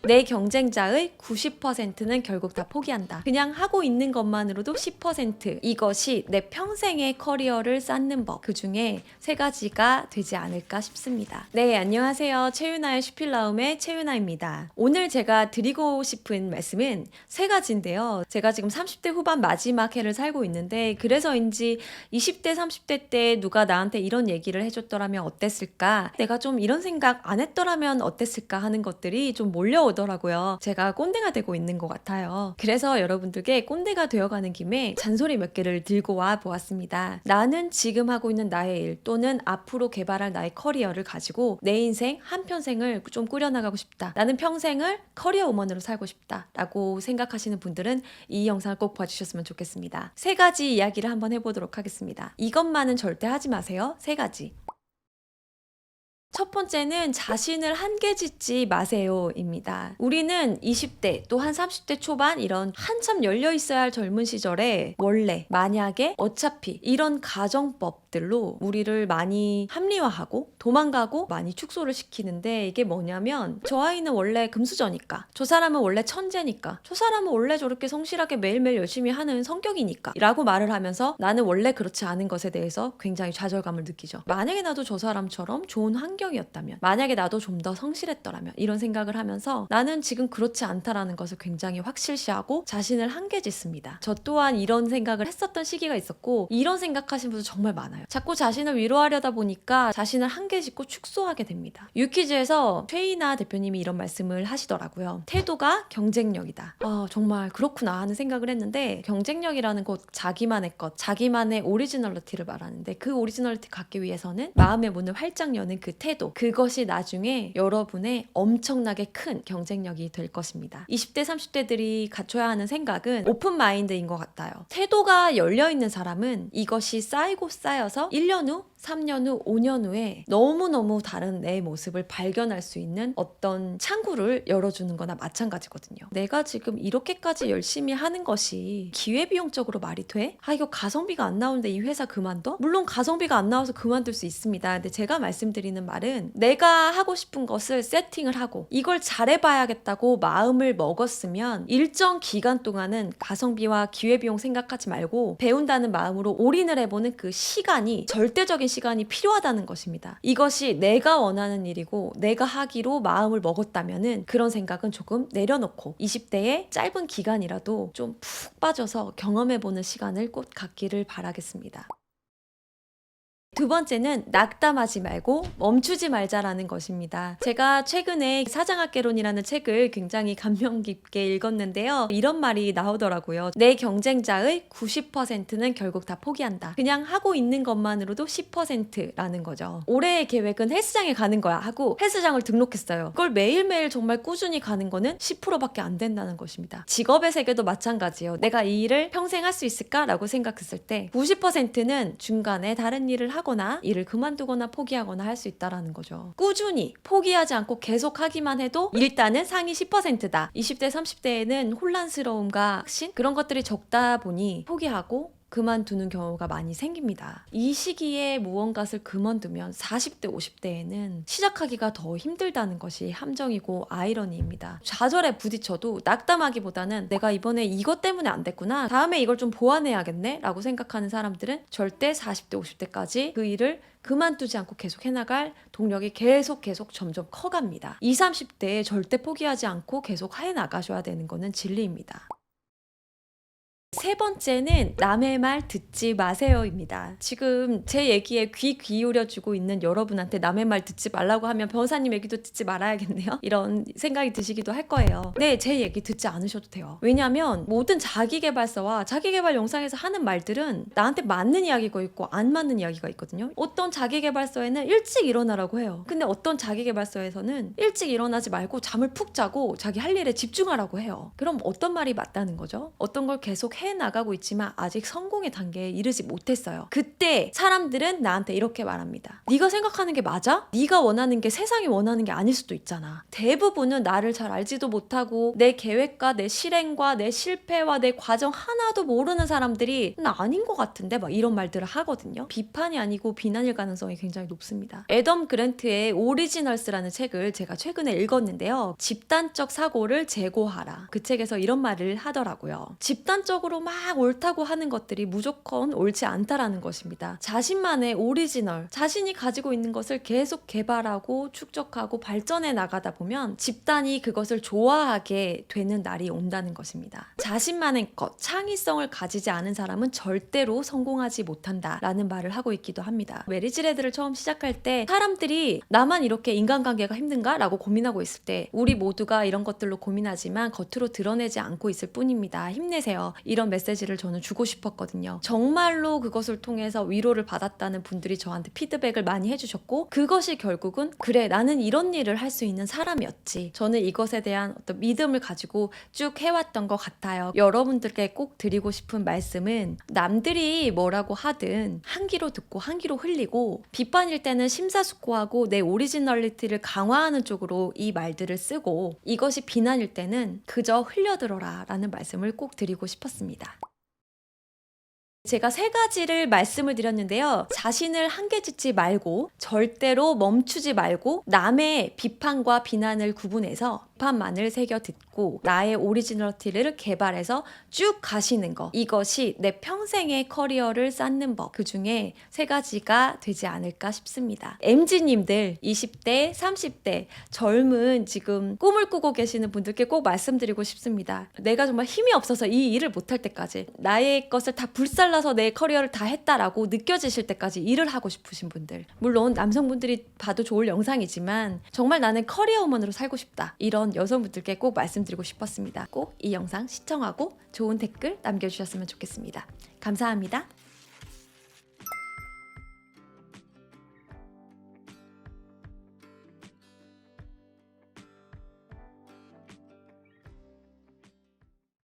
내 경쟁자의 90%는 결국 다 포기한다. 그냥 하고 있는 것만으로도 10%. 이것이 내 평생의 커리어를 쌓는 법. 그 중에 3가지가 되지 않을까 싶습니다. 네, 안녕하세요. 채윤아의 슈필라움의 채윤아입니다. 오늘 제가 드리고 싶은 말씀은 3가지인데요. 제가 지금 30대 후반 마지막 해를 살고 있는데 그래서인지 20대, 30대 때 누가 나한테 이런 얘기를 해줬더라면 어땠을까? 내가 좀 이런 생각 안 했더라면 어땠을까 하는 것들이 좀 몰려오더라고요. 제가 꼰대가 되고 있는 것 같아요. 그래서 여러분들께 꼰대가 되어가는 김에 잔소리 몇 개를 들고 와 보았습니다. 나는 지금 하고 있는 나의 일 또는 앞으로 개발할 나의 커리어를 가지고 내 인생 한평생을 좀 꾸려나가고 싶다. 나는 평생을 커리어 우먼으로 살고 싶다 라고 생각하시는 분들은 이 영상을 꼭 봐주셨으면 좋겠습니다. 3가지 이야기를 한번 해보도록 하겠습니다. 이것만은 절대 하지 마세요. 3가지. 첫 번째는 자신을 한계 짓지 마세요 입니다. 우리는 20대 또 한 30대 초반 이런 한참 열려 있어야 할 젊은 시절에 원래 만약에 어차피 이런 가정법들로 우리를 많이 합리화하고 도망가고 많이 축소를 시키는데 이게 뭐냐면 저 아이는 원래 금수저니까 저 사람은 원래 천재니까 저 사람은 원래 저렇게 성실하게 매일매일 열심히 하는 성격이니까 라고 말을 하면서 나는 원래 그렇지 않은 것에 대해서 굉장히 좌절감을 느끼죠. 만약에 나도 저 사람처럼 좋은 환경이었다면 만약에 나도 좀 더 성실했더라면 이런 생각을 하면서 나는 지금 그렇지 않다라는 것을 굉장히 확실시하고 자신을 한계 짓습니다. 저 또한 이런 생각을 했었던 시기가 있었고 이런 생각하시는 분들 정말 많아요. 자꾸 자신을 위로하려다 보니까 자신을 한계 짓고 축소하게 됩니다. 유퀴즈에서 최이나 대표님이 이런 말씀을 하시더라고요. 태도가 경쟁력이다. 정말 그렇구나 하는 생각을 했는데 경쟁력이라는 것 자기만의 것, 자기만의 오리지널리티를 말하는데 그 오리지널리티 갖기 위해서는 마음의 문을 활짝 여는 그 태도, 그것이 나중에 여러분의 엄청나게 큰 경쟁력이 될 것입니다. 20대, 30대들이 갖춰야 하는 생각은 오픈 마인드인 것 같아요. 태도가 열려있는 사람은 이것이 쌓이고 쌓여서 1년 후 3년 후, 5년 후에 너무너무 다른 내 모습을 발견할 수 있는 어떤 창구를 열어주는 거나 마찬가지거든요. 내가 지금 이렇게까지 열심히 하는 것이 기회비용적으로 말이 돼? 이거 가성비가 안 나오는데 이 회사 그만둬? 물론 가성비가 안 나와서 그만둘 수 있습니다. 근데 제가 말씀드리는 말은 내가 하고 싶은 것을 세팅을 하고 이걸 잘해봐야겠다고 마음을 먹었으면 일정 기간 동안은 가성비와 기회비용 생각하지 말고 배운다는 마음으로 올인을 해보는 그 시간이 절대적인 시간이 필요하다는 것입니다. 이것이 내가 원하는 일이고 내가 하기로 마음을 먹었다면은 그런 생각은 조금 내려놓고 20대의 짧은 기간이라도 좀 푹 빠져서 경험해보는 시간을 꼭 갖기를 바라겠습니다. 두 번째는 낙담하지 말고 멈추지 말자라는 것입니다. 제가 최근에 사장학개론이라는 책을 굉장히 감명 깊게 읽었는데요. 이런 말이 나오더라고요. 내 경쟁자의 90%는 결국 다 포기한다. 그냥 하고 있는 것만으로도 10%라는 거죠. 올해의 계획은 헬스장에 가는 거야 하고 헬스장을 등록했어요. 그걸 매일매일 정말 꾸준히 가는 거는 10%밖에 안 된다는 것입니다. 직업의 세계도 마찬가지예요. 내가 이 일을 평생 할 수 있을까라고 생각했을 때 90%는 중간에 다른 일을 하거나 일을 그만두거나 포기하거나 할 수 있다라는 거죠. 꾸준히 포기하지 않고 계속 하기만 해도 일단은 상위 10%다. 20대, 30대에는 혼란스러움과 확신 그런 것들이 적다 보니 포기하고 그만두는 경우가 많이 생깁니다. 이 시기에 무언가를 그만두면 40대, 50대에는 시작하기가 더 힘들다는 것이 함정이고 아이러니입니다. 좌절에 부딪혀도 낙담하기보다는 내가 이번에 이것 때문에 안 됐구나. 다음에 이걸 좀 보완해야겠네 라고 생각하는 사람들은 절대 40대, 50대까지 그 일을 그만두지 않고 계속 해나갈 동력이 계속 점점 커갑니다. 20, 30대에 절대 포기하지 않고 계속 해나가셔야 되는 거는 진리입니다. 세 번째는 남의 말 듣지 마세요입니다. 지금 제 얘기에 귀 기울여주고 있는 여러분한테 남의 말 듣지 말라고 하면 변호사님 얘기도 듣지 말아야겠네요. 이런 생각이 드시기도 할 거예요. 네, 제 얘기 듣지 않으셔도 돼요. 왜냐하면 모든 자기계발서와 자기계발 영상에서 하는 말들은 나한테 맞는 이야기가 있고 안 맞는 이야기가 있거든요. 어떤 자기계발서에는 일찍 일어나라고 해요. 근데 어떤 자기계발서에서는 일찍 일어나지 말고 잠을 푹 자고 자기 할 일에 집중하라고 해요. 그럼 어떤 말이 맞다는 거죠? 어떤 걸 계속 해 나가고 있지만 아직 성공의 단계에 이르지 못했어요. 그때 사람들은 나한테 이렇게 말합니다. 네가 생각하는 게 맞아? 네가 원하는 게 세상이 원하는 게 아닐 수도 있잖아. 대부분은 나를 잘 알지도 못하고 내 계획과 내 실행과 내 실패와 내 과정 하나도 모르는 사람들이 나 아닌 것 같은데 막 이런 말들을 하거든요. 비판이 아니고 비난일 가능성이 굉장히 높습니다. 애덤 그랜트의 오리지널스라는 책을 제가 최근에 읽었는데요. 집단적 사고를 제고하라. 그 책에서 이런 말을 하더라고요. 집단적으로 막 옳다고 하는 것들이 무조건 옳지 않다라는 것입니다. 자신만의 오리지널, 자신이 가지고 있는 것을 계속 개발하고 축적하고 발전해 나가다 보면 집단이 그것을 좋아하게 되는 날이 온다는 것입니다. 자신만의 것, 창의성을 가지지 않은 사람은 절대로 성공하지 못한다라는 말을 하고 있기도 합니다. 메리지레드를 처음 시작할 때 사람들이 나만 이렇게 인간관계가 힘든가? 라고 고민하고 있을 때 우리 모두가 이런 것들로 고민하지만 겉으로 드러내지 않고 있을 뿐입니다. 힘내세요. 이런 메시지를 저는 주고 싶었거든요. 정말로 그것을 통해서 위로를 받았다는 분들이 저한테 피드백을 많이 해주셨고 그것이 결국은 그래 나는 이런 일을 할 수 있는 사람이었지. 저는 이것에 대한 어떤 믿음을 가지고 쭉 해왔던 것 같아요. 여러분들께 꼭 드리고 싶은 말씀은 남들이 뭐라고 하든 한 귀로 듣고 한 귀로 흘리고 비판일 때는 심사숙고하고 내 오리지널리티를 강화하는 쪽으로 이 말들을 쓰고 이것이 비난일 때는 그저 흘려들어라 라는 말씀을 꼭 드리고 싶었습니다. 제가 3가지를 말씀을 드렸는데요. 자신을 한계짓지 말고 절대로 멈추지 말고 남의 비판과 비난을 구분해서 비판만을 새겨 듣고 나의 오리지널리티를 개발해서 쭉 가시는 것. 이것이 내 평생의 커리어를 쌓는 법. 그중에 3가지가 되지 않을까 싶습니다. MZ님들 20대, 30대 젊은 지금 꿈을 꾸고 계시는 분들께 꼭 말씀드리고 싶습니다. 내가 정말 힘이 없어서 이 일을 못할 때까지 나의 것을 다 불살라서 내 커리어를 다 했다라고 느껴지실 때까지 일을 하고 싶으신 분들, 물론 남성분들이 봐도 좋을 영상이지만 정말 나는 커리어우먼으로 살고 싶다 이런 여성분들께 꼭 말씀드리고 싶었습니다. 꼭 이 영상 시청하고 좋은 댓글 남겨주셨으면 좋겠습니다. 감사합니다.